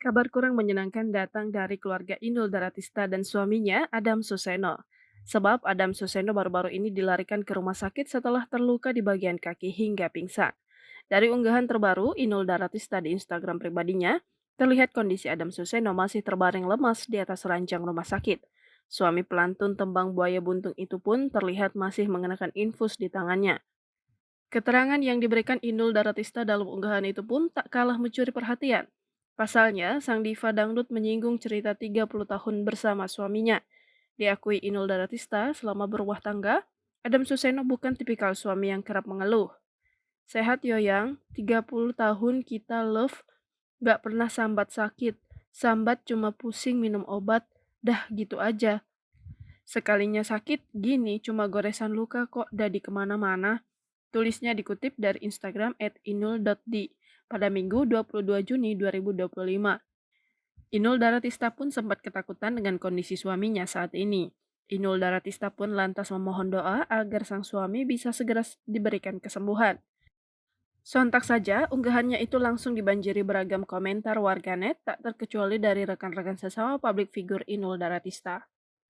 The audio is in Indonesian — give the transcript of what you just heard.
Kabar kurang menyenangkan datang dari keluarga Inul Daratista dan suaminya Adam Suseno. Sebab Adam Suseno baru-baru ini dilarikan ke rumah sakit setelah terluka di bagian kaki hingga pingsan. Dari unggahan terbaru Inul Daratista di Instagram pribadinya, terlihat kondisi Adam Suseno masih terbaring lemas di atas ranjang rumah sakit. Suami pelantun tembang buaya buntung itu pun terlihat masih mengenakan infus di tangannya. Keterangan yang diberikan Inul Daratista dalam unggahan itu pun tak kalah mencuri perhatian. Pasalnya, sang diva dangdut menyinggung cerita 30 tahun bersama suaminya. Diakui Inul Daratista selama berumah tangga, Adam Suseno bukan tipikal suami yang kerap mengeluh. Sehat Yoyang, 30 tahun kita love, gak pernah sambat sakit. Sambat cuma pusing minum obat, dah gitu aja. Sekalinya sakit, gini cuma goresan luka kok dadi kemana-mana. Tulisnya dikutip dari Instagram @inul.d pada Minggu 22 Juni 2025. Inul Daratista pun sempat ketakutan dengan kondisi suaminya saat ini. Inul Daratista pun lantas memohon doa agar sang suami bisa segera diberikan kesembuhan. Sontak saja, unggahannya itu langsung dibanjiri beragam komentar warganet tak terkecuali dari rekan-rekan sesama publik figur Inul Daratista.